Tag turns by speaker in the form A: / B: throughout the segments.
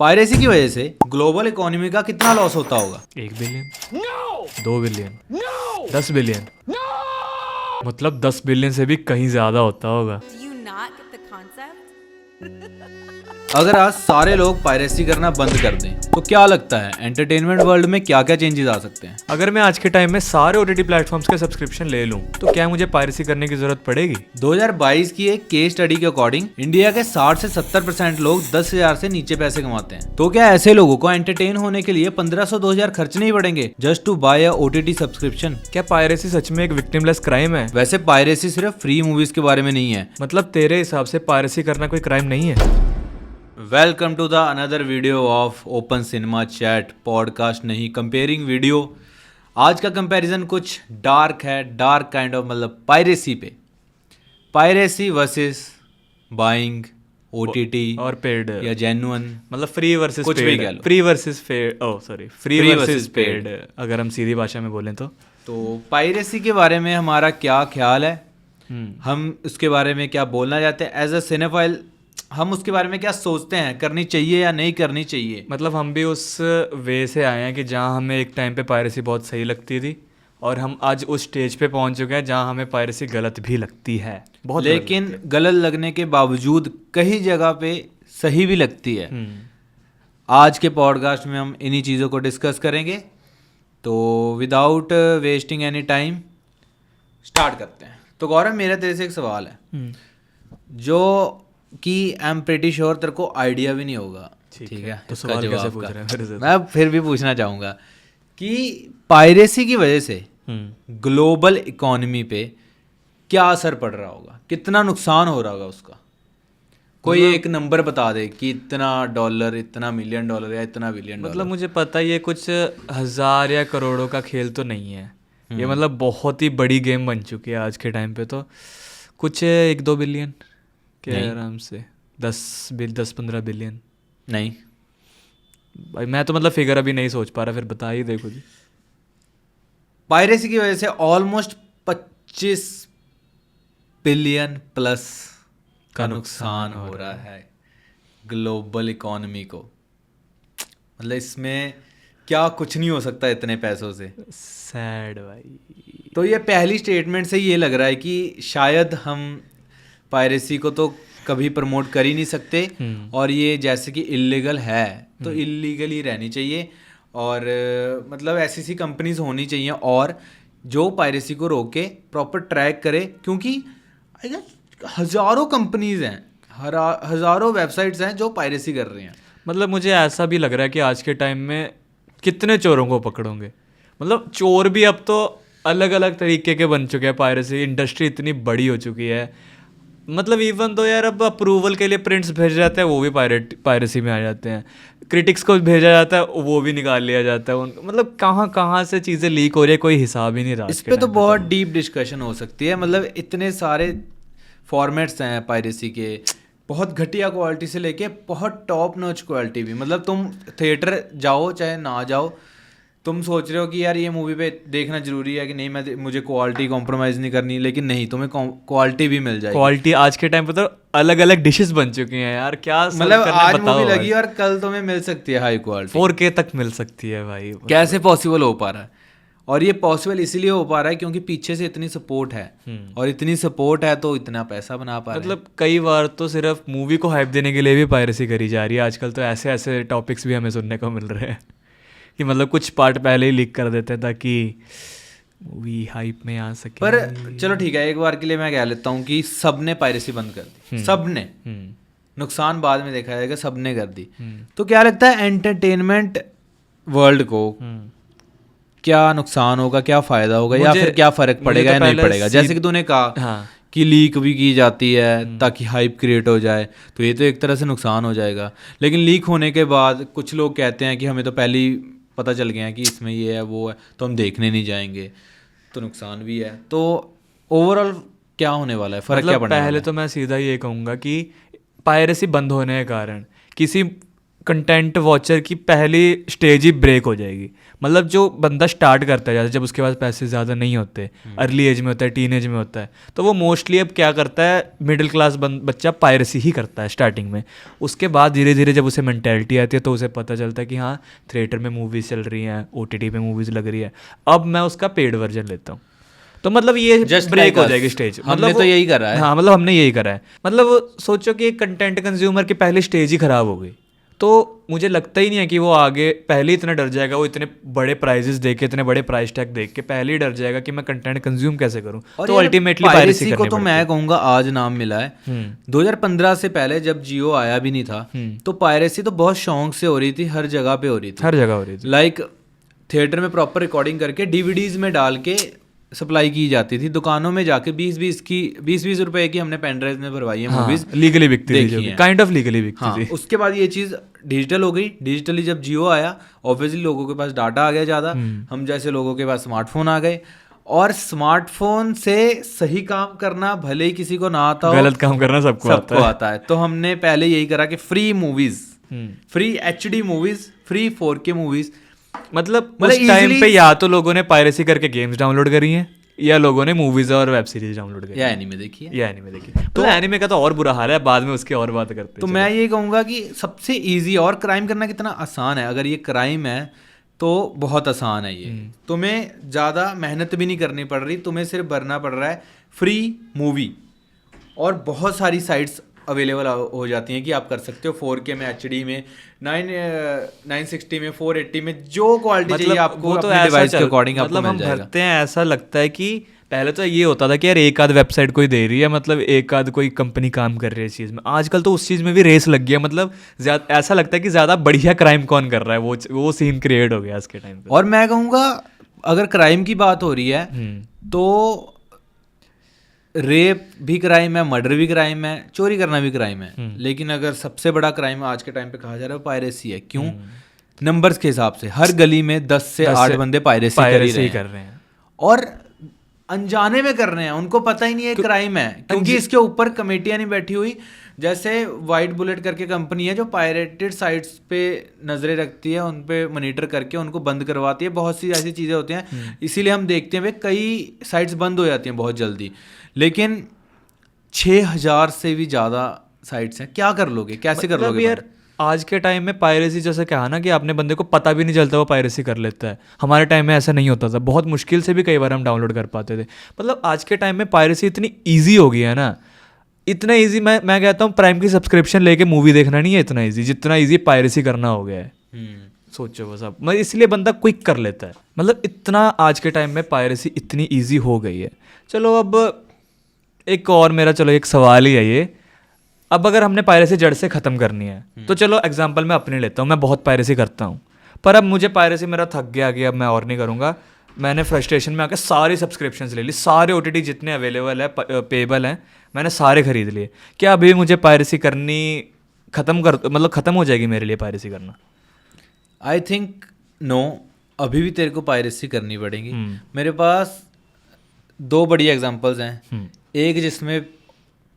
A: Piracy की वजह से ग्लोबल इकोनॉमी का कितना लॉस होता होगा?
B: 1 बिलियन, 2 बिलियन, 10 बिलियन, मतलब 10 बिलियन से भी कहीं ज्यादा होता होगा।
C: Do you not get the concept?
A: अगर आज सारे लोग पायरेसी करना बंद कर दें तो क्या लगता है एंटरटेनमेंट वर्ल्ड में क्या क्या चेंजेस आ सकते हैं?
B: अगर मैं आज के टाइम में सारे ओटीटी प्लेटफॉर्म्स के सब्सक्रिप्शन ले लूं तो क्या मुझे पायरेसी करने की जरूरत पड़ेगी?
A: 2022 की एक केस स्टडी के अकॉर्डिंग इंडिया के 60 से 70% लोग 10,000 से नीचे पैसे कमाते हैं। तो क्या ऐसे लोगों को एंटरटेन होने के लिए 1500-2000 खर्च नहीं पड़ेंगे just to buy a OTT subscription?
B: क्या पायरेसी सच में एक विक्टिमलेस क्राइम है?
A: वैसे पायरेसी सिर्फ फ्री मूवीज के बारे में नहीं है।
B: मतलब तेरे हिसाब से पायरेसी करना कोई क्राइम नहीं है?
A: Welcome to the another video of Open Cinema Chat podcast, नहीं कंपेयरिंग वीडियो। आज का कंपैरिजन कुछ डार्क है, डार्क काइंड ऑफ, मतलब पायरेसी पे। पायरेसी वर्सेस बाइंग ओटीटी
B: और पेड
A: या जेन्युइन,
B: मतलब फ्री वर्सेस
A: कुछ भी कह लो।
B: Free versus paid, oh sorry, free
A: Free
B: versus
A: versus
B: paid, अगर हम सीधी भाषा में बोलें
A: तो पायरेसी के बारे में हमारा क्या ख्याल है, हम उसके बारे में क्या बोलना चाहते हैं एज अ सिनेफाइल, हम उसके बारे में क्या सोचते हैं, करनी चाहिए या नहीं करनी चाहिए।
B: मतलब हम भी उस वे से आए हैं कि जहाँ हमें एक टाइम पे पायरेसी बहुत सही लगती थी और हम आज उस स्टेज पे पहुंच चुके हैं जहाँ हमें पायरेसी गलत भी लगती है, बहुत गलत
A: लेकिन
B: लगती है।
A: गलत लगने के बावजूद कई जगह पे सही भी लगती है। आज के पॉडकास्ट में हम इन्हीं चीज़ों को डिस्कस करेंगे। तो without wasting any time start करते हैं। तो गौरव, मेरा तेरे से एक सवाल है जो कि आई एम प्रेटी श्योर तेरे को आइडिया भी नहीं होगा, ठीक है?
B: तो
A: इसका
B: सवाल कैसे
A: जवाब
B: पूछ
A: का।
B: रहे हैं मेरे से?
A: मैं फिर भी पूछना चाहूँगा कि पायरेसी की वजह से ग्लोबल इकोनॉमी पे क्या असर पड़ रहा होगा, कितना नुकसान हो रहा होगा उसका? कोई एक नंबर बता दे कि इतना डॉलर, इतना मिलियन डॉलर या इतना बिलियन डॉलर।
B: मतलब मुझे पता है ये कुछ हजार या करोड़ों का खेल तो नहीं है, ये मतलब बहुत ही बड़ी गेम बन चुकी है आज के टाइम पे। तो कुछ 1-2 बिलियन के आराम से, 10-15 बिलियन
A: नहीं
B: भाई, मैं तो मतलब फिगर अभी नहीं सोच पा रहा, फिर बता ही दे कुछ।
A: पायरेसी की वजह से ऑलमोस्ट 25 बिलियन प्लस का नुकसान हो रहा है ग्लोबल इकोनॉमी को। मतलब इसमें क्या कुछ नहीं हो सकता इतने पैसों से।
B: सैड भाई।
A: तो ये पहली स्टेटमेंट से ये लग रहा है कि शायद हम पायरेसी को तो कभी प्रमोट कर ही नहीं सकते, और ये जैसे कि इलीगल है तो इलीगल ही रहनी चाहिए। और मतलब ऐसी सी कंपनीज होनी चाहिए और जो पायरेसी को रोके, प्रॉपर ट्रैक करे, क्योंकि हज़ारों कंपनीज हैं, हज़ारों वेबसाइट्स हैं जो पायरेसी कर रही हैं।
B: मतलब मुझे ऐसा भी लग रहा है कि आज के टाइम में कितने चोरों को पकड़ोगे? मतलब चोर भी अब तो अलग अलग तरीके के बन चुके हैं। पायरेसी इंडस्ट्री इतनी बड़ी हो चुकी है, मतलब इवन तो यार अब अप्रूवल के लिए प्रिंट्स भेजे जाते हैं वो भी पायरेसी में आ जाते हैं, क्रिटिक्स को भेजा जाता है वो भी निकाल लिया जाता है मतलब कहाँ कहाँ से चीज़ें लीक हो रही है, कोई हिसाब ही नहीं रहा।
A: इस पे तो बहुत डीप डिस्कशन हो सकती है। मतलब इतने सारे फॉर्मेट्स हैं पायरेसी के, बहुत घटिया क्वालिटी से लेके बहुत टॉप नॉच क्वालिटी भी। मतलब तुम थिएटर जाओ चाहे ना जाओ, तुम सोच रहे हो कि यार ये मूवी पे देखना जरूरी है कि नहीं, मुझे क्वालिटी कॉम्प्रोमाइज़ नहीं करनी, लेकिन नहीं, तुम्हें क्वालिटी भी मिल जाएगी।
B: क्वालिटी आज के टाइम पे तो अलग अलग डिशेस बन चुकी हैं यार, क्या
A: मतलब आज मूवी लगी और कल तुम्हें मिल सकती है हाई क्वालिटी,
B: 4K तक मिल सकती है भाई।
A: कैसे पॉसिबल हो पा रहा है? और ये पॉसिबल इसीलिए हो पा रहा है क्योंकि पीछे से इतनी सपोर्ट है, और इतनी सपोर्ट है तो इतना पैसा बना पा रहे हैं।
B: मतलब कई बार तो सिर्फ मूवी को हाइप देने के लिए भी पायरेसी करी जा रही है आजकल। तो ऐसे ऐसे टॉपिक्स भी हमें सुनने को मिल रहे हैं कि मतलब कुछ पार्ट पहले ही लीक कर देते हैं ताकि मूवी हाइप में आ सके।
A: पर चलो ठीक है, एक बार के लिए मैं कह लेता हूँ कि सबने पायरेसी बंद कर दी, सबने। नुकसान बाद में देखा जाएगा, सबने कर दी। तो क्या लगता है एंटरटेनमेंट वर्ल्ड को क्या नुकसान होगा, क्या फायदा होगा, या फिर क्या फर्क पड़ेगा या नहीं पड़ेगा? जैसे कि तूने कहा कि लीक भी की जाती है ताकि हाइप क्रिएट हो जाए, तो ये तो एक तरह से नुकसान हो जाएगा। लेकिन लीक होने के बाद कुछ लोग कहते हैं कि हमें तो पहले ही पता चल गया है कि इसमें ये है वो है, तो हम देखने नहीं जाएंगे, तो नुकसान भी है। तो ओवरऑल क्या होने वाला है, फर्क क्या पड़ने वाला है?
B: पहले तो मैं सीधा ये कहूँगा कि पायरेसी बंद होने के कारण किसी कंटेंट वॉचर की पहली स्टेज ही ब्रेक हो जाएगी। मतलब जो बंदा स्टार्ट करता है जब उसके पास पैसे ज़्यादा नहीं होते, अर्ली एज में होता है, टीन एज में होता है, तो वो मोस्टली अब क्या करता है, मिडिल क्लास बच्चा पायरेसी ही करता है स्टार्टिंग में। उसके बाद धीरे धीरे जब उसे मेंटेलिटी आती है तो उसे पता चलता है कि हाँ थिएटर में मूवीज़ चल रही हैं, OTT पे मूवीज़ लग रही है, अब मैं उसका पेड वर्जन लेता हूँ। तो मतलब ये
A: Just
B: ब्रेक
A: like
B: हो
A: us.
B: जाएगी स्टेज।
A: हमने तो यही करा है।
B: हाँ, मतलब हमने यही करा है। मतलब सोचो कि एक कंटेंट कंज्यूमर की पहली स्टेज ही खराब हो गई, तो मुझे लगता ही नहीं है कि वो आगे पहले इतना डर जाएगा, वो इतने बड़े प्राइजेस देख के, इतने बड़े प्राइस टैग देख के पहले ही डर जाएगा कि मैं कंटेंट कंज्यूम कैसे करूं। तो अल्टीमेटली पायरेसी
A: को तो मैं कहूंगा आज नाम मिला है। 2015 से पहले जब जियो आया भी नहीं था तो पायरेसी तो बहुत शौक से हो रही थी, हर जगह पे हो रही थी,
B: हर जगह हो रही थी।
A: लाइक थिएटर में प्रॉपर रिकॉर्डिंग करके DVDs में डाल के सप्लाई की जाती थी, दुकानों में जाके 20-20 रुपए की हमने पेन ड्राइव में भरवाई है मूवीज,
B: लीगली बिकती थी, काइंड ऑफ लीगली बिकती थी।
A: उसके बाद ये चीज़ डिजिटल हो गई। डिजिटली जब जियो आया ऑब्वियसली लोगों के पास डाटा आ गया ज़्यादा, हम जैसे लोगों के पास स्मार्टफोन आ गए, और स्मार्टफोन से सही काम करना भले ही किसी को ना आता हो,
B: गलत काम करना सबको
A: आता है। तो हमने पहले यही करा कि free movies, free HD movies, free 4K movies.
B: मतलब उस टाइम पे या तो लोगों ने पायरेसी करके गेम्स डाउनलोड करी हैं, या लोगों ने मूवीज और वेब सीरीज डाउनलोड करी,
A: या एनीमे देखी है।
B: तो एनीमे का तो और बुरा हाल है, बाद में उसकी और बात करते हैं।
A: तो मैं ये कहूँगा कि सबसे इजी, और क्राइम करना कितना आसान है, अगर ये क्राइम है तो बहुत आसान है ये। तुम्हें ज़्यादा मेहनत भी नहीं करनी पड़ रही, तुम्हें सिर्फ भरना पड़ रहा है फ्री मूवी, और बहुत सारी साइट्स अवेलेबल हो जाती हैं कि आप कर सकते हो 4K में, HD में, 960 में, 480 में, जो क्वालिटी चाहिए आपको
B: वो तो
A: अपने डिवाइस के अकॉर्डिंग आपको
B: मतलब
A: मिल
B: हम
A: जाएगा।
B: भरते हैं, ऐसा लगता है कि पहले तो ये होता था कि यार एक आध वेबसाइट कोई दे रही है, मतलब एक आध कोई कंपनी काम कर रही है इस चीज़ में। आजकल तो उस चीज़ में भी रेस लग गया, मतलब ऐसा लगता है कि ज़्यादा बढ़िया क्राइम कौन कर रहा है, वो सीन क्रिएट हो गया आज के टाइम पे।
A: और मैं कहूँगा अगर क्राइम की बात हो रही है तो रेप भी क्राइम है, मर्डर भी क्राइम है, चोरी करना भी क्राइम है, लेकिन अगर सबसे बड़ा क्राइम आज के टाइम पे कहा जा रहा है पायरेसी है। क्यों? नंबर्स के हिसाब से हर गली में 10 से 8 बंदे पायरेसी कर रहे हैं, और अनजाने में कर रहे हैं, उनको पता ही नहीं है क्राइम है, क्योंकि इसके ऊपर कमेटियां नहीं बैठी हुई। जैसे वाइट बुलेट करके कंपनी है जो पायरेटेड साइट्स पे नजरें रखती है, उन पे मॉनिटर करके उनको बंद करवाती है। बहुत सी ऐसी चीज़ें होती हैं, इसीलिए हम देखते हैं भाई कई साइट्स बंद हो जाती हैं बहुत जल्दी, लेकिन 6000 से भी ज़्यादा साइट्स हैं। क्या कर लोगे, कैसे कर लोगे
B: यार? आज के टाइम में पायरेसी जैसे कहा ना कि आपने बंदे को पता भी नहीं चलता वो पायरेसी कर लेता है, हमारे टाइम में ऐसा नहीं होता था, बहुत मुश्किल से भी कई बार हम डाउनलोड कर पाते थे। मतलब आज के टाइम में पायरेसी इतनी ईजी हो गई है ना, इतना ईजी, मैं कहता हूँ प्राइम की सब्सक्रिप्शन लेके मूवी देखना नहीं है इतना ईजी जितना ईजी पायरेसी करना हो गया है। सोचो बस आप, मतलब इसलिए बंदा क्विक कर लेता है, मतलब इतना आज के टाइम में पायरेसी इतनी ईजी हो गई है। चलो अब एक और मेरा एक सवाल ही है ये, अब अगर हमने पायरेसी जड़ से ख़त्म करनी है तो चलो एग्जांपल मैं अपने लेता हूँ, मैं बहुत पायरेसी करता हूँ, पर अब मुझे पायरेसी मेरा थक गया कि अब मैं और नहीं करूँगा, मैंने फ्रस्ट्रेशन में आकर सारी सब्सक्रिप्शंस ले ली, सारे OTT जितने अवेलेबल है पेबल हैं मैंने सारे खरीद लिए। क्या अभी मुझे पायरेसी करनी ख़त्म हो जाएगी मेरे लिए पायरेसी करना?
A: आई थिंक नो, अभी भी तेरे को पायरेसी करनी पड़ेगी। मेरे पास 2 बड़ी एग्जांपल्स हैं, एक जिसमें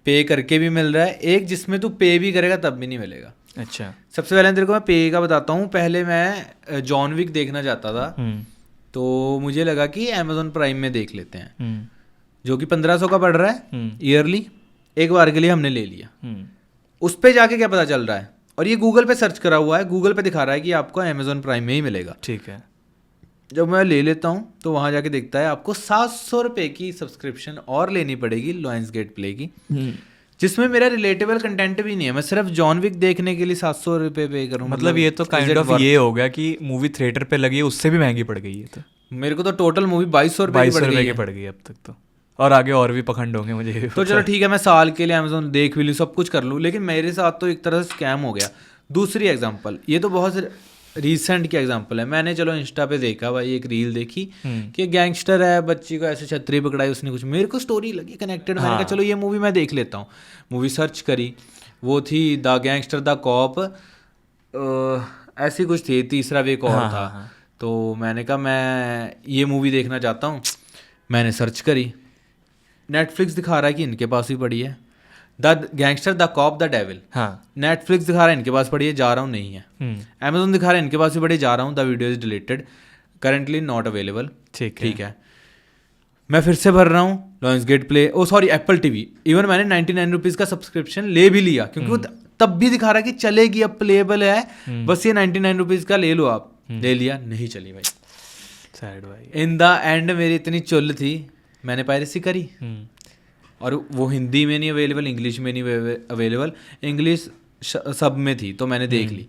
A: पे करके भी मिल रहा है, एक जिसमें तू पे भी करेगा तब भी नहीं मिलेगा।
B: अच्छा,
A: सबसे पहले तेरे को मैं पे का बताता हूँ। पहले मैं जॉन विक देखना चाहता था, तो मुझे लगा कि Amazon प्राइम में देख लेते हैं, जो कि 1500 का पड़ रहा है ईयरली, एक बार के लिए हमने ले लिया। उस पे जाके क्या पता चल रहा है, और ये गूगल पे सर्च करा हुआ है, गूगल पे दिखा रहा है कि आपको Amazon प्राइम में ही मिलेगा।
B: ठीक है,
A: जब मैं ले लेता हूँ तो वहाँ जाके देखता है आपको 700 रुपये की सब्सक्रिप्शन और लेनी पड़ेगी लायंस गेट प्ले की, जिसमें मेरा रिलेटेबल कंटेंट भी नहीं है। मैं सिर्फ जॉन विक देखने के लिए 700 रुपये पे करूँ।
B: मतलब ये तो काइंड ऑफ ये हो गया कि मूवी थिएटर पे लगी है उससे भी महंगी पड़ गई है। तो
A: मेरे को तो टोटल मूवी 2200 रुपये
B: की पड़ गई अब तक तो, और आगे और भी पखंड होंगे मुझे
A: तो चलो ठीक है, मैं साल के लिए अमेजोन देख भी लूँ, सब कुछ कर लूँ, लेकिन मेरे साथ तो एक तरह से स्कैम हो गया। दूसरी एग्जांपल, ये तो बहुत रीसेंट की एग्जांपल है। मैंने चलो इंस्टा पे देखा भाई, एक रील देखी कि गैंगस्टर है, बच्ची को ऐसे छतरी पकड़ाई उसने, कुछ मेरे को स्टोरी लगी कनेक्टेड, मैंने कहा चलो ये मूवी मैं देख लेता हूँ। मूवी सर्च करी, वो थी द गैंगस्टर द कॉप, ऐसी कुछ थी, तीसरा भी एक और था। तो मैंने कहा मैं ये मूवी देखना चाहता हूँ, मैंने सर्च करी, नेटफ्लिक्स दिखा रहा है कि इनके पास ही पड़ी है। The gangster, the cop, the devil.
B: हाँ।
A: नेटफ्लिक्स दिखा रहा है इनके पास पड़ी है, जा रहा हूँ, नहीं है। अमेजोन दिखा रहा है इनके पास भी पड़ी, जा रहा हूँ, the video is deleted, currently not available. ठीक है। मैं फिर से भर रहा हूँ लॉयंस गेट प्ले, ओ सॉरी एप्पल टीवी। इवन मैंने 99 रुपीज़ का सब्सक्रिप्शन ले भी लिया, क्योंकि वो तब भी दिखा रहा है कि चलेगी, अब प्लेबल है, बस ये 99 रुपीज़ का ले लो आप। ले लिया, नहीं चली भाई,
B: सैड भाई।
A: इन द एंड मेरी इतनी चुल थी, मैंने पायरेसी करी। और वो हिंदी में नहीं अवेलेबल, इंग्लिश में नहीं अवेलेबल, इंग्लिश सब में थी, तो मैंने देख ली।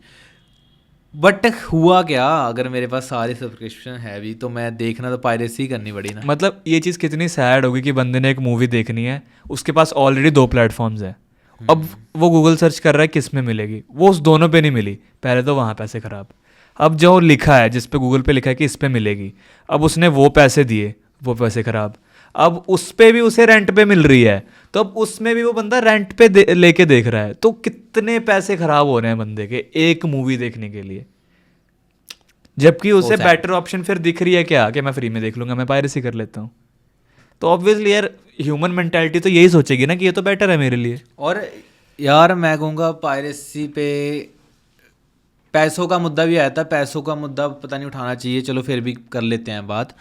A: बट हुआ क्या, अगर मेरे पास सारे सब्सक्रिप्शन है भी तो मैं देखना तो पायरेसी करनी पड़ी ना।
B: मतलब ये चीज़ कितनी सैड होगी कि बंदे ने एक मूवी देखनी है, उसके पास ऑलरेडी 2 प्लेटफॉर्म्स है, अब वो गूगल सर्च कर रहा है किस में मिलेगी, वो उस दोनों पे नहीं मिली, पहले तो वहाँ पैसे खराब। अब जो लिखा है, जिस पे गूगल पे लिखा है कि इस पे मिलेगी, अब उसने वो पैसे दिए, वो पैसे खराब। अब उस पे भी उसे रेंट पे मिल रही है, तो अब उसमें भी वो बंदा रेंट पे लेके देख रहा है, तो कितने पैसे खराब हो रहे हैं बंदे के एक मूवी देखने के लिए। जबकि उसे बेटर ऑप्शन फिर दिख रही है क्या, कि मैं फ्री में देख लूंगा, मैं पायरेसी कर लेता हूँ। तो ऑब्वियसली यार ह्यूमन मेंटालिटी तो यही सोचेगी ना कि ये तो बेटर है मेरे लिए।
A: और यार मैं कहूँगा पायरेसी पे पैसों का मुद्दा भी आया था, पैसों का मुद्दा पता नहीं उठाना चाहिए, चलो फिर भी कर लेते हैं बात।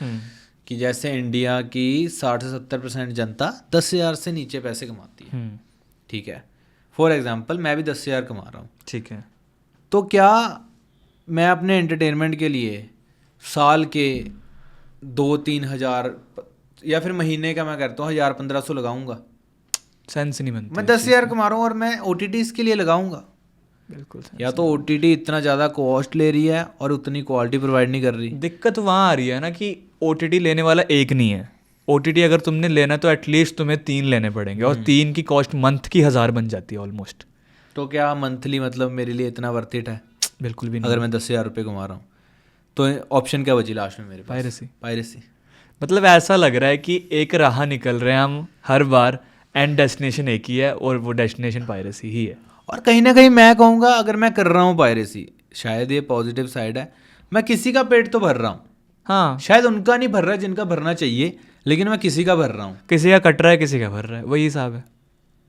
A: कि जैसे इंडिया की 60 से 70% जनता 10,000 से नीचे पैसे कमाती है, ठीक है। फॉर एग्जांपल मैं भी 10,000 कमा रहा हूँ,
B: ठीक है।
A: तो क्या मैं अपने एंटरटेनमेंट के लिए साल के 2-3 हज़ार या फिर महीने का मैं करता हूँ 1,000-1,500 लगाऊंगा?
B: सेंस नहीं बनता।
A: मैं 10,000 कमा रहा हूँ और मैं OTTs के लिए लगाऊंगा।
B: बिल्कुल।
A: या तो OTT इतना ज़्यादा कॉस्ट ले रही है और उतनी क्वालिटी प्रोवाइड नहीं कर रही।
B: दिक्कत वहाँ आ रही है ना कि OTT लेने वाला एक नहीं है। OTT अगर तुमने लेना तो एटलीस्ट तुम्हें 3 लेने पड़ेंगे, और 3 की कॉस्ट मंथ की 1,000 बन जाती है ऑलमोस्ट।
A: तो क्या मंथली मतलब मेरे लिए इतना वर्थ इट है?
B: बिल्कुल भी नहीं।
A: अगर मैं 10,000 रुपये कमा रहा हूँ तो ऑप्शन क्या बची लास्ट में मेरे पास? पायरेसी।
B: मतलब ऐसा लग रहा है कि एक राह निकल रहे हैं हम हर बार, एंड डेस्टिनेशन एक ही है, और वो डेस्टिनेशन पायरेसी ही है।
A: और कहीं ना कहीं मैं कहूँगा अगर मैं कर रहा हूँ पायरेसी, शायद ये पॉजिटिव साइड है, मैं किसी का पेट तो भर रहा हूँ।
B: हाँ,
A: शायद उनका नहीं भर रहा है जिनका भरना चाहिए, लेकिन मैं किसी का भर रहा हूँ।
B: किसी का कट रहा है, किसी का भर रहा है, वही हिसाब है।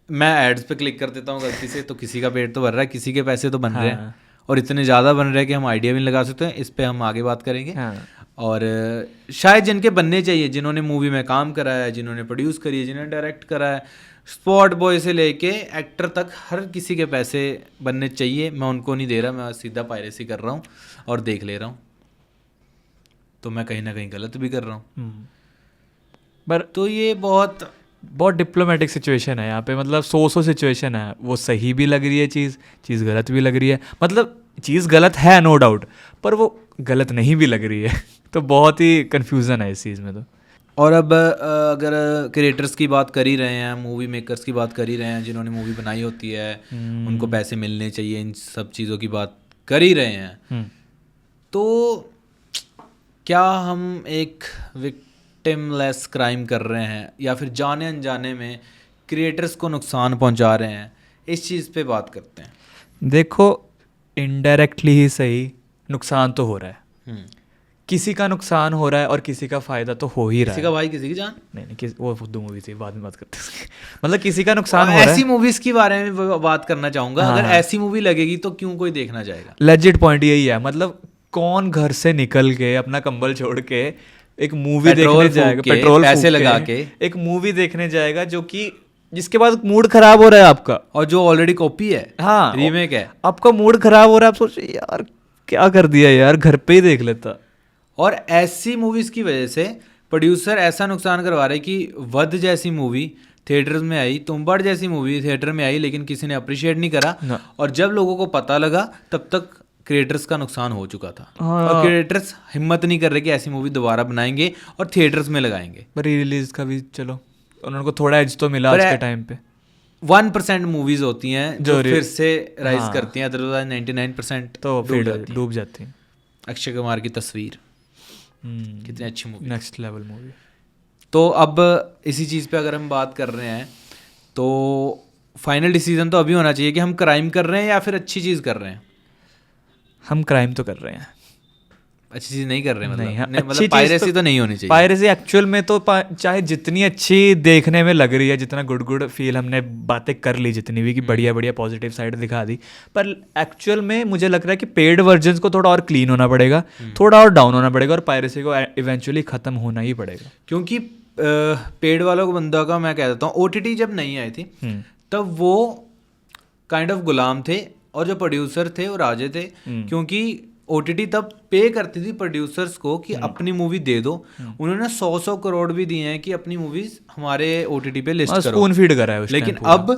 A: मैं एड्स पे क्लिक कर देता हूँ गलती से, तो किसी का पेट तो भर रहा है, किसी के पैसे तो बन रहे हैं, और इतने ज़्यादा बन रहे हैं कि हम आइडिया भी नहीं लगा सकते हैं। इस पे हम आगे बात करेंगे। और शायद जिनके बनने चाहिए, जिन्होंने मूवी में काम करा है, जिन्होंने प्रोड्यूस करी है, जिन्होंने डायरेक्ट करा है, स्पॉट बॉय से लेके एक्टर तक हर किसी के पैसे बनने चाहिए, मैं उनको नहीं दे रहा, मैं सीधा पायरेसी कर रहा हूँ और देख ले रहा हूँ। तो मैं कहीं ना कहीं गलत भी कर रहा हूँ।
B: पर
A: तो ये बहुत
B: डिप्लोमेटिक सिचुएशन है यहाँ पे। मतलब 100 सिचुएशन है, वो सही भी लग रही है चीज़ गलत भी लग रही है। मतलब चीज़ गलत है नो डाउट, पर वो गलत नहीं भी लग रही है। तो बहुत ही कन्फ्यूज़न है इस चीज़ में। तो
A: और अब अगर क्रिएटर्स की बात कर ही रहे हैं, मूवी मेकर्स की बात कर ही रहे हैं, जिन्होंने मूवी बनाई होती है उनको पैसे मिलने चाहिए, इन सब चीज़ों की बात कर ही रहे हैं, तो क्या हम एक विक्टिमलेस क्राइम कर रहे हैं या फिर जाने अनजाने में क्रिएटर्स को नुकसान पहुंचा रहे हैं? इस चीज़ पे बात करते हैं।
B: देखो, इनडायरेक्टली ही सही नुकसान तो हो रहा है, किसी का नुकसान हो रहा है और किसी का फायदा तो हो ही रहा है।
A: किसी का भाई किसी की जान?
B: नहीं, वो फुद्दू मूवी थी, बाद में बात करते हैं। मतलब किसी का नुकसान हो रहा है।
A: ऐसी मूवीज के बारे में बात करना चाहूंगा। अगर ऐसी मूवी लगेगी तो क्यों कोई देखना जाएगा?
B: लेजिट पॉइंट यही है। मतलब कौन घर से निकल के अपना कंबल छोड़ के एक मूवी देखने जाएगा, पेट्रोल
A: पैसे लगा के
B: एक मूवी देखने जाएगा जो कि जिसके बाद मूड खराब हो रहा है आपका,
A: और जो ऑलरेडी कॉपी है,
B: हाँ
A: रीमेक है,
B: आपका मूड खराब हो रहा है, आप सोच यार क्या कर दिया यार, घर पे ही देख लेता।
A: और ऐसी मूवीज की वजह से प्रोड्यूसर ऐसा नुकसान करवा रहे कि वध जैसी मूवी थिएटर्स में आई, तुम्बाड़ जैसी मूवी थिएटर में आई, लेकिन किसी ने अप्रिशिएट नहीं करा, और जब लोगों को पता लगा तब तक क्रिएटर्स का नुकसान हो चुका था। और क्रिएटर्स हिम्मत नहीं कर रहे कि ऐसी मूवी दोबारा बनाएंगे और थिएटर्स में लगाएंगे।
B: पर री रिलीज का भी चलो उनको थोड़ा एज तो मिला आज के टाइम पे।
A: 1% मूवीज होती हैं जो फिर से राइज करती हैं, अदरवाइज 99%
B: तो डूब जाती हैं।
A: अक्षय कुमार की तस्वीर कितनी अच्छी मूवी,
B: नेक्स्ट लेवल मूवी।
A: तो अब इसी चीज़ पे अगर हम बात कर रहे हैं तो फाइनल डिसीजन तो अभी होना चाहिए कि हम क्राइम कर रहे हैं या फिर अच्छी चीज़ कर रहे हैं।
B: हम क्राइम तो कर रहे हैं।
A: अच्छी चीज नहीं कर रहे हैं,
B: नहीं, हाँ,
A: मतलब
B: अच्छी चीज
A: पायरेसी तो नहीं होनी चाहिए।
B: पायरेसी एक्चुअल में तो चाहे जितनी अच्छी देखने में लग रही है, जितना गुड फील हमने बातें कर ली जितनी भी कि बढ़िया बढ़िया पॉजिटिव साइड दिखा दी, पर एक्चुअल में मुझे लग रहा है कि पेड वर्जन को थोड़ा और क्लीन होना पड़ेगा, थोड़ा और डाउन होना पड़ेगा, और पायरेसी को इवेंचुअली खत्म होना ही पड़ेगा।
A: क्योंकि पेड वालों को बंदा का मैं कह देता हूँ, OTT जब नहीं आई थी तब वो काइंड ऑफ गुलाम थे, और जो प्रोड्यूसर थे वो राजे थे, क्योंकि OTT तब पे करती थी प्रोड्यूसर्स को कि अपनी मूवी दे दो। उन्होंने 100 करोड़ भी दिए हैं कि अपनी मूवीज हमारे OTT पे लिस्ट करो,
B: स्पून फीड करा है उस
A: लेकिन
B: time पूरा।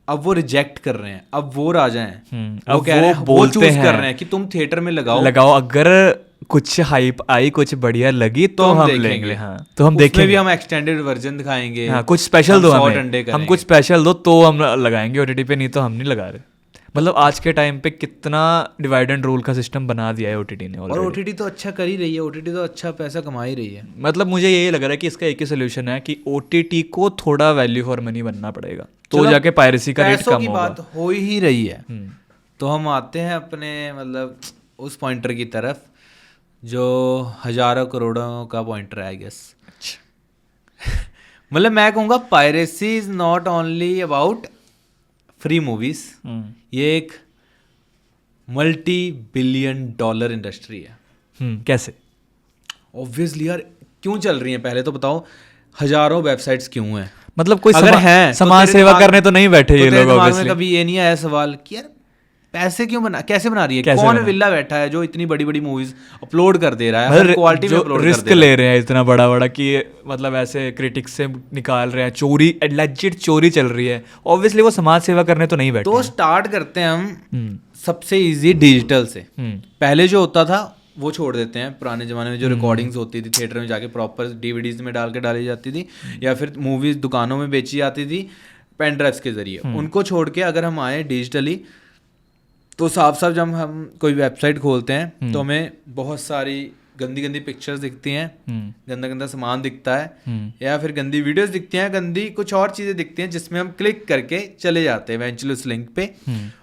A: अब वो रिजेक्ट कर रहे हैं, अब वो राजा हैं, वो
B: अब
A: कह रहे हैं,
B: वो
A: वो
B: बोलते
A: चूज कर
B: हैं
A: रहे हैं कि तुम थिएटर में लगाओ,
B: अगर कुछ हाइप आई, कुछ बढ़िया लगी तो हम लेंगे। हाँ, तो हम
A: उसमें
B: देखेंगे
A: भी हम एक्सटेंडेड वर्जन दिखाएंगे,
B: हाँ, कुछ स्पेशल दो
A: शॉर्ट
B: हमें,
A: अंडे
B: हम
A: करेंगे।
B: कुछ स्पेशल दो तो हम लगाएंगे OTT पे, नहीं तो हम नहीं लगा रहे। मतलब आज के टाइम पे कितना डिवाइड एंड रूल का सिस्टम बना दिया है OTT ने
A: और
B: already।
A: OTT तो अच्छा कर ही रही है, OTT तो अच्छा पैसा कमा ही रही है।
B: मतलब मुझे यही लग रहा है कि इसका एक ही सोल्यूशन है कि OTT को थोड़ा वैल्यू फॉर मनी बनना पड़ेगा, तो
A: चलो,
B: जाके पायरेसी का रेट
A: पैसों
B: कम
A: की
B: होगा।
A: बात हो ही रही है, तो हम आते हैं अपने मतलब उस पॉइंटर की तरफ जो हजारों करोड़ों का पॉइंटर है, आई गेस। मतलब मैं कहूँगा piracy is not only about free movies, ये एक $multi-billion इंडस्ट्री है।
B: कैसे?
A: ऑब्वियसली यार, क्यों चल रही है पहले तो बताओ, हजारों वेबसाइट्स क्यों हैं?
B: मतलब कोई
A: अगर हैं तो
B: समाज
A: तेरे
B: सेवा
A: दिमाग-
B: करने तो नहीं बैठे ये
A: तो तेरे
B: लोग
A: दिमाग में
B: obviously।
A: कभी ये नहीं आया सवाल कि यार पैसे क्यों कैसे बना रही है,
B: कैसे
A: कौन
B: बना?
A: विल्ला बैठा है जो इतनी बड़ी बड़ी मूवीज अपलोड कर दे रहा है, हर क्वालिटी में
B: जो
A: अपलोड कर
B: रिस्क
A: दे रहा है।
B: ले रहे हैं इतना बड़ा बड़ा कि ये मतलब ऐसे क्रिटिक्स से निकाल रहे हैं, चोरी, लेजिट चोरी चल रही है, ऑब्वियसली वो समाज सेवा करने तो नहीं बैठे
A: तो
B: हैं।
A: स्टार्ट करते हैं हम सबसे इजी डिजिटल से। पहले जो होता था वो छोड़ देते हैं, पुराने जमाने में जो रिकॉर्डिंग्स होती थी थिएटर में जाके प्रॉपर DVDs में डाल के डाली जाती थी, या फिर मूवीज दुकानों में बेची जाती थी पेन ड्राइव्स के जरिए, उनको छोड़ के अगर हम आए डिजिटली, तो साफ साफ जब हम कोई वेबसाइट खोलते हैं तो हमें बहुत सारी गंदी गंदी पिक्चर्स दिखती हैं, गंदा गंदा सामान दिखता है, या फिर गंदी वीडियोस दिखती हैं, गंदी कुछ और चीज़ें दिखती हैं, जिसमें हम क्लिक करके चले जाते हैं इवेंचुअली उस लिंक पे।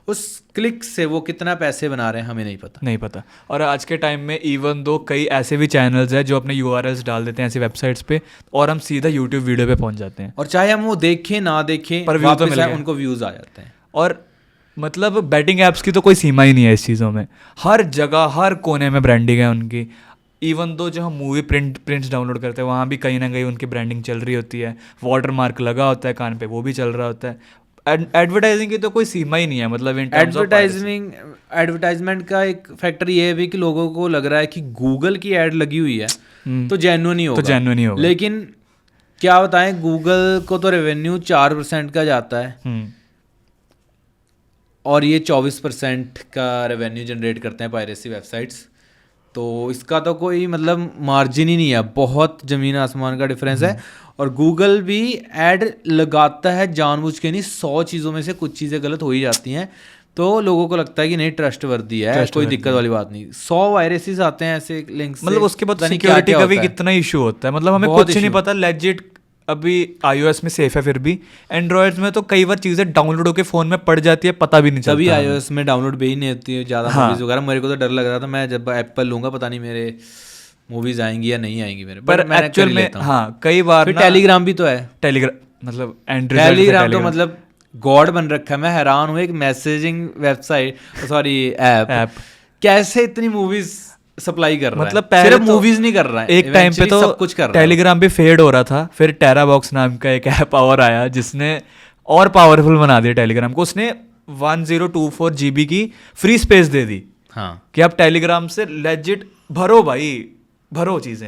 A: उस क्लिक से वो कितना पैसे बना रहे हैं हमें नहीं पता।
B: और आज के टाइम में इवन दो कई ऐसे भी चैनल्स हैं जो अपने URLs डाल देते हैं ऐसी वेबसाइट्स पे, और हम सीधा YouTube वीडियो पे पहुंच जाते हैं,
A: और चाहे हम वो देखें ना देखें,
B: पर व्यू तो
A: वापस
B: मिल
A: आए,
B: गया।
A: उनको व्यूज आ जाते हैं।
B: और मतलब बैटिंग ऐप्स की तो कोई सीमा ही नहीं है इस चीज़ों में, हर जगह हर कोने में ब्रांडिंग है उनकी। इवन दो जो हम मूवी प्रिंट्स डाउनलोड करते हैं वहाँ भी कहीं ना कहीं उनकी ब्रांडिंग चल रही होती है, वाटर मार्क लगा होता है कान पे, वो भी चल रहा होता है। एडवर्टाइजिंग की तो कोई सीमा ही नहीं है, मतलब इन टर्म्स ऑफ
A: एडवर्टाइजमेंट का एक फैक्टर ये है भी कि लोगों को लग रहा है कि गूगल की एड लगी हुई है तो जेन्युइन ही होगा, लेकिन क्या बताएं, गूगल को तो रेवेन्यू 4% का जाता है, और ये 24% का रेवेन्यू जनरेट करते हैं पायरेसी वेबसाइट्स। तो इसका तो कोई मतलब मार्जिन ही नहीं है, बहुत ज़मीन आसमान का डिफरेंस है। और गूगल भी ऐड लगाता है जानबूझ के नहीं, 100 चीज़ों में से कुछ चीज़ें गलत हो ही जाती हैं, तो लोगों को लगता है कि नहीं ट्रस्ट वर्दी है, कोई दिक्कत वाली बात नहीं। 100 वायरसेस आते हैं ऐसे लिंक्स,
B: मतलब उसके बाद सिक्योरिटी का भी कितना इशू होता है, मतलब हमें कुछ नहीं पता। लेजिट अभी iOS में सेफ है, फिर भी एंड्रॉयड में तो कई बार चीज़ें डाउनलोड होकर फ़ोन में पड़ जाती है, पता भी नहीं चलता।
A: तभी iOS में डाउनलोड भी नहीं होती है ज़्यादा मूवीज़ वगैरह। मेरे को तो डर लग रहा था, मैं जब एप्पल लूँगा पता नहीं मेरे मूवीज़ आएंगी या नहीं आएंगी मेरे,
B: पर एक्चुअल में हाँ कई बार
A: टेलीग्राम भी तो है,
B: मतलब
A: टेलीग्राम तो मतलब गॉड बन रखा है। मैं हैरान हूँ, एक मैसेजिंग वेबसाइट, सॉरी ऐप कैसे इतनी मूवीज सप्लाई कर रहा है।
B: मतलब
A: सिर्फ मूवीज नहीं कर रहा है,
B: एक टाइम पे तो
A: सब कुछ कर रहा है।
B: टेलीग्राम भी फेड हो रहा था, फिर टेराबॉक्स नाम का एक ऐप और आया जिसने और पावरफुल बना दिया टेलीग्राम को। उसने 1024 GB की फ्री स्पेस दे दी,
A: हाँ,
B: कि अब टेलीग्राम से लेजिट भरो भाई, भरो चीजें।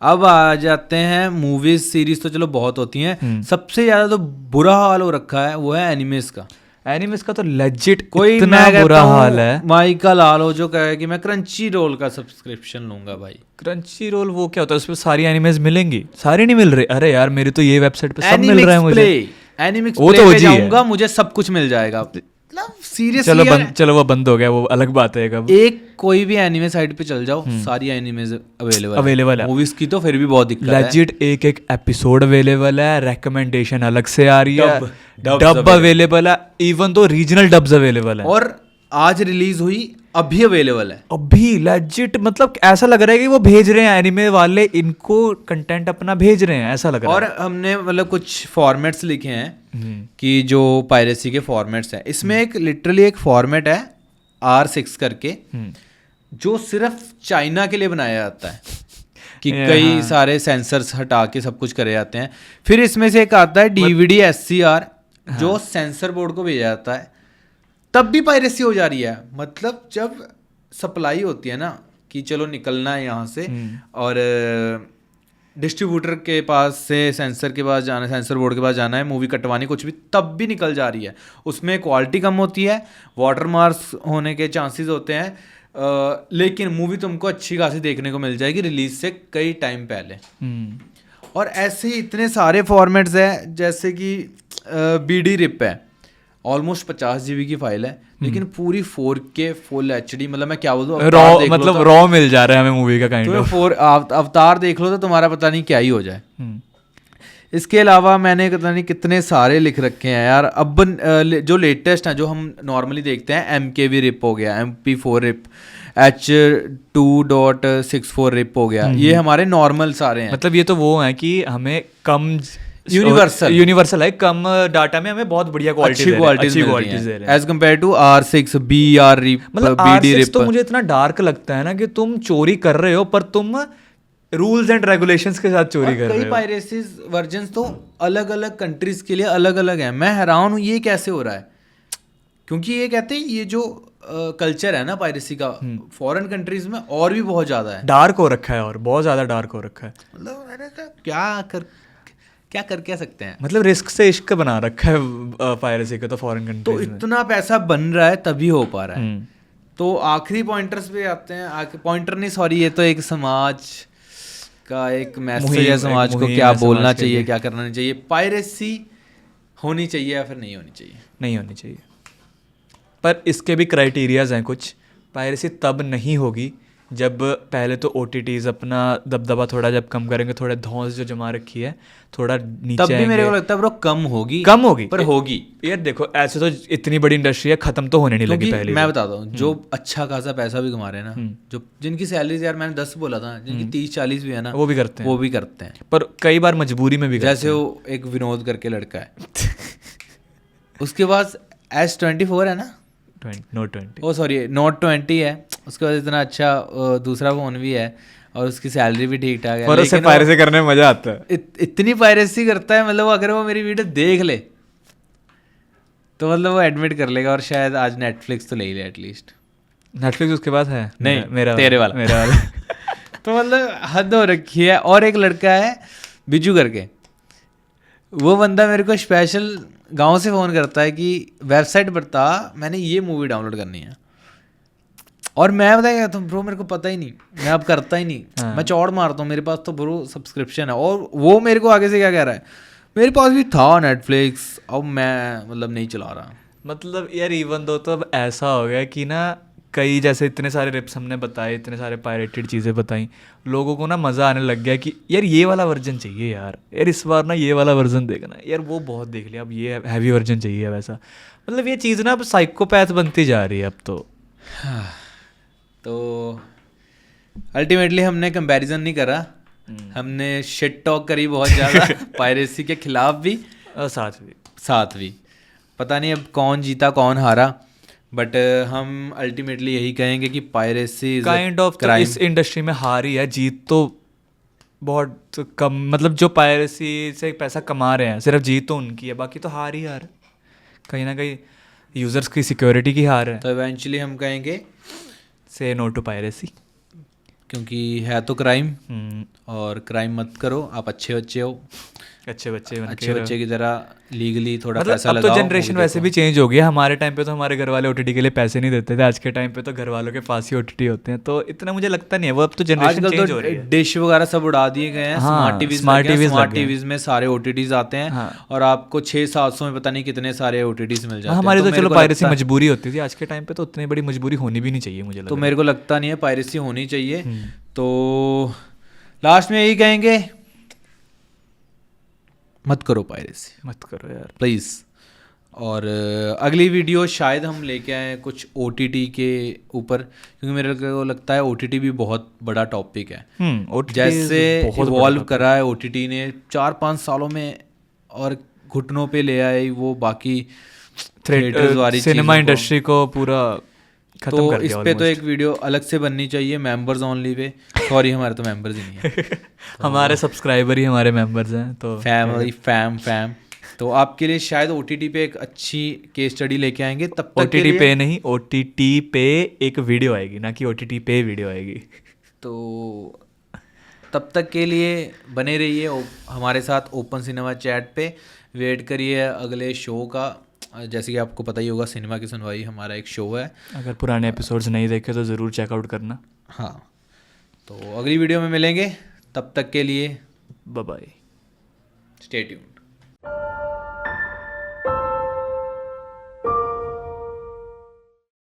A: अब आ जाते हैं मूवीज सीरीज, तो चलो बहुत होती हैं, सबसे ज्यादा तो बुरा हाल हो रखा है वो है एनिमेस का।
B: एनिमेस का तो लेजिट
A: कोई
B: इतना बुरा हाल है।
A: माइका लालो जो कहे कि मैं क्रंची रोल का सब्सक्रिप्शन लूंगा भाई।
B: क्रंची रोल वो क्या होता है, उसमें सारी एनिमेस मिलेंगी? सारी नहीं मिल रही। अरे यार मेरी तो ये वेबसाइट पे सब मिल रहा है मुझे।
A: एनिमिक्स प्ले पे जाऊंगा, मुझे सब कुछ मिल जाएगा। मतलब सीरियसली
B: चलो वो बंद हो गया, वो अलग बात है। कब
A: एक कोई भी एनिमे साइट पे चल जाओ, सारी एनिमेज अवेलेबल है। मूवीज की तो फिर भी बहुत दिक्कत है।
B: लेजिट एक एपिसोड अवेलेबल है, रिकमेंडेशन अलग से आ रही है, डब अवेलेबल है, इवन तो रीजनल डब्स अवेलेबल है।
A: और आज रिलीज हुई अभी अवेलेबल है।
B: अभी लेजिट मतलब ऐसा लग रहा है कि वो भेज रहे हैं एनिमे वाले इनको कंटेंट अपना भेज रहे हैं, ऐसा लग रहा
A: और
B: है।
A: हमने मतलब कुछ फॉर्मेट्स लिखे हैं कि जो पायरेसी के फॉर्मेट्स हैं, इसमें एक लिटरली एक फॉर्मेट है R6 करके, जो सिर्फ चाइना के लिए बनाया जाता है कि कई सारे सेंसर्स हटा के सब कुछ करे जाते हैं। फिर इसमें से एक आता है DVD SCR जो सेंसर बोर्ड को भेजा जाता है, तब भी पायरेसी हो जा रही है। मतलब जब सप्लाई होती है ना कि चलो निकलना है यहाँ से और डिस्ट्रीब्यूटर के पास से सेंसर के पास जाना है, सेंसर बोर्ड के पास जाना है, मूवी कटवानी कुछ भी, तब भी निकल जा रही है। उसमें क्वालिटी कम होती है, वाटर मार्क्स होने के चांसेस होते हैं, लेकिन मूवी तुमको अच्छी खासी देखने को मिल जाएगी रिलीज से कई टाइम पहले। और ऐसे ही इतने सारे फॉर्मेट्स हैं, जैसे कि BD रिप है, ऑलमोस्ट 50 GB की फाइल है, लेकिन पूरी 4K फुल HD, मतलब मैं क्या बोलूं,
B: रॉ, मतलब रॉ मिल जा रहा है हमें मूवी का काइंड ऑफ।
A: अवतार देख लो तो तुम्हारा पता नहीं क्या ही हो जाए। इसके अलावा मैंने पता नहीं कितने सारे लिख रखे हैं यार। अब जो लेटेस्ट हैं जो हम नॉर्मली देखते हैं, MKV रिप हो गया, MP4 रिप, H2.64 रिप हो गया, ये हमारे नॉर्मल सारे हैं।
B: मतलब ये तो वो है कि हमें कम
A: यूनिवर्सल
B: है, कम डाटा में हमें बहुत बढ़िया
A: अच्छी
B: क्वालिटीज
A: दे रहे हैं as compare to R6 BR rip,
B: मतलब
A: BD
B: R6
A: रिप।
B: तो मुझे इतना डार्क लगता है ना कि तुम चोरी कर रहे हो पर तुम रूल्स एंड रेगुलेशंस के साथ चोरी कर रहे हो।
A: कई पायरेसीज वर्जन्स तो अलग अलग कंट्रीज के लिए अलग अलग हैं। मैं हैरान हूँ ये कैसे हो रहा है, क्योंकि ये कहते हैं ये जो कल्चर है ना पायरेसी का, फॉरेन कंट्रीज में और भी बहुत ज्यादा है,
B: डार्क हो रखा है और बहुत ज्यादा डार्क हो रखा है।
A: मतलब मैंने कहा क्या कर सकते हैं,
B: मतलब रिस्क से इश्क बना रखा है पायरेसी का तो फॉरेन
A: तो
B: कंट्रीज में।
A: इतना पैसा बन रहा है तभी हो पा रहा है। तो आखिरी पॉइंटर्स पे आते हैं। पॉइंटर नहीं, सॉरी, ये तो एक समाज का एक मैसेज है, समाज को क्या बोलना चाहिए, क्या करना नहीं चाहिए। पायरेसी होनी चाहिए या फिर नहीं होनी चाहिए?
B: नहीं होनी चाहिए, पर इसके भी क्राइटेरियाज हैं कुछ। पायरेसी तब नहीं होगी जब पहले तो OTTs अपना दबदबा थोड़ा जब कम करेंगे, थोड़ा धौंस जो जमा रखी है थोड़ा नीचे,
A: तब भी मेरे को लगता है ब्रो कम होगी
B: पर होगी। यार देखो ऐसे तो इतनी बड़ी इंडस्ट्री है, खत्म तो होने नहीं लगी पहले।
A: मैं बताता हूँ, जो अच्छा खासा पैसा भी कमा रहे हैं ना, जो जिनकी सैलरीज यार मैंने 10 बोला था, जिनकी 30-40 भी है ना,
B: वो भी करते हैं, पर कई बार मजबूरी में भी।
A: जैसे वो एक विनोद करके लड़का है उसके पास S24 है ना,
B: Note 20,
A: ओ सॉरी Note 20 है, उसके बाद इतना अच्छा दूसरा फ़ोन भी है और उसकी सैलरी भी ठीक ठाक है,
B: पर उससे पायरेसी करने में मजा आता है।
A: इतनी पायरेसी करता है, मतलब अगर वो मेरी वीडियो देख ले तो मतलब वो एडमिट कर लेगा, और शायद आज नेटफ्लिक्स तो ले ही ले एटलीस्ट।
B: नेटफ्लिक्स उसके पास है?
A: नहीं,
B: मेरा
A: तेरे वाला तो मतलब हद हो रखी है। और एक लड़का है बिजू करके, वो बंदा मेरे को स्पेशल गांव से फ़ोन करता है कि वेबसाइट बता, मैंने ये मूवी डाउनलोड करनी है, और मैं बताया तुम ब्रो मेरे को पता ही नहीं, मैं अब करता ही नहीं, मैं चौड़ मारता हूँ, मेरे पास तो ब्रो सब्सक्रिप्शन है। और वो मेरे को आगे से क्या कह रहा है, मेरे पास भी था नेटफ्लिक्स, अब मैं मतलब नहीं चला रहा।
B: मतलब यार इवन दो तो अब ऐसा हो गया कि ना, कई जैसे इतने सारे रिप्स हमने बताए, इतने सारे पायरेटेड चीज़ें बताई, लोगों को ना मज़ा आने लग गया कि यार ये वाला वर्जन चाहिए यार इस बार ना ये वाला वर्जन देखना, यार वो बहुत देख लिया, अब ये हैवी वर्जन चाहिए वैसा। मतलब ये चीज़ ना अब साइकोपैथ बनती जा रही है अब तो।
A: तो अल्टीमेटली हमने कंपैरिजन नहीं करा, हमने शिट टॉक करी बहुत ज़्यादा पायरेसी के खिलाफ भी
B: और
A: साथ भी। पता नहीं अब कौन जीता कौन हारा, बट हम अल्टीमेटली यही कहेंगे कि पायरेसी
B: काइंड ऑफ इस इंडस्ट्री में हार ही है, जीत तो बहुत कम, मतलब जो पायरेसी से पैसा कमा रहे हैं सिर्फ जीत तो उनकी है, बाकी तो हार ही हार, कहीं ना कहीं यूजर्स की सिक्योरिटी की हार है।
A: तो इवेंचुअली हम कहेंगे
B: से नो टू पायरेसी,
A: क्योंकि है तो क्राइम, और क्राइम मत करो, आप अच्छे बच्चे हो, अच्छे बच्चे की तरह लीगली थोड़ा
B: मतलब
A: पैसा
B: अब
A: लगाओ।
B: तो जनरेशन वैसे भी चेंज हो गया। हमारे टाइम पे तो हमारे घर वाले OTT के लिए पैसे नहीं देते थे, आज के टाइम पे तो घर वालों के पास ही OTT होते हैं, तो इतना मुझे लगता नहीं है वो, अब तो जनरेशन चेंज हो रही है।
A: डिश वगैरह सब उड़ा दिए गए हैं, स्मार्ट टीवीज में सारे OTTs आते हैं, और आपको 600-700 में पता नहीं कितने सारे OTTs मिल जाते हैं।
B: हमारी तो चलो पायरेसी मजबूरी होती थी, आज के टाइम पे तो उतनी बड़ी मजबूरी होनी भी नहीं चाहिए मुझे लगता है।
A: तो मेरे को लगता नहीं है पायरेसी होनी चाहिए। तो लास्ट में यही कहेंगे, मत करो पायरेसी,
B: मत करो यार
A: प्लीज़। और अगली वीडियो शायद हम लेके आए कुछ OTT के ऊपर, क्योंकि मेरे को लगता है OTT भी बहुत बड़ा टॉपिक है।
B: OTT
A: जैसे
B: बहुत बड़ा
A: इवॉल्व
B: topic
A: करा है OTT ने 4-5 सालों में, और घुटनों पे ले आए वो बाकी थिएटर्स वाली
B: सिनेमा
A: चीज़ों को।
B: इंडस्ट्री को पूरा खत्म
A: तो
B: कर
A: इस
B: दिया
A: पे तो
B: almost।
A: एक वीडियो अलग से बननी चाहिए, मेंबर्स ओनली पे। सॉरी, हमारे तो मेंबर्स ही नहीं है।
B: हमारे सब्सक्राइबर ही हमारे मेंबर्स हैं, तो
A: फैमिली फैम तो आपके लिए शायद OTT पे एक अच्छी केस स्टडी लेके आएंगे। तब तक के
B: OTT
A: लिए
B: पे नहीं, OTT पे एक वीडियो आएगी, ना कि OTT पे वीडियो आएगी।
A: तो तब तक के लिए बने रहिए हमारे साथ ओपन सिनेमा चैट पे। वेट करिए अगले शो का। जैसे कि आपको पता ही होगा, सिनेमा की सुनवाई हमारा एक शो है।
B: अगर पुराने एपिसोड्स नहीं देखे तो ज़रूर चेकआउट करना।
A: हाँ, तो अगली वीडियो में मिलेंगे, तब तक के लिए
B: बाय बाय।
A: Stay tuned.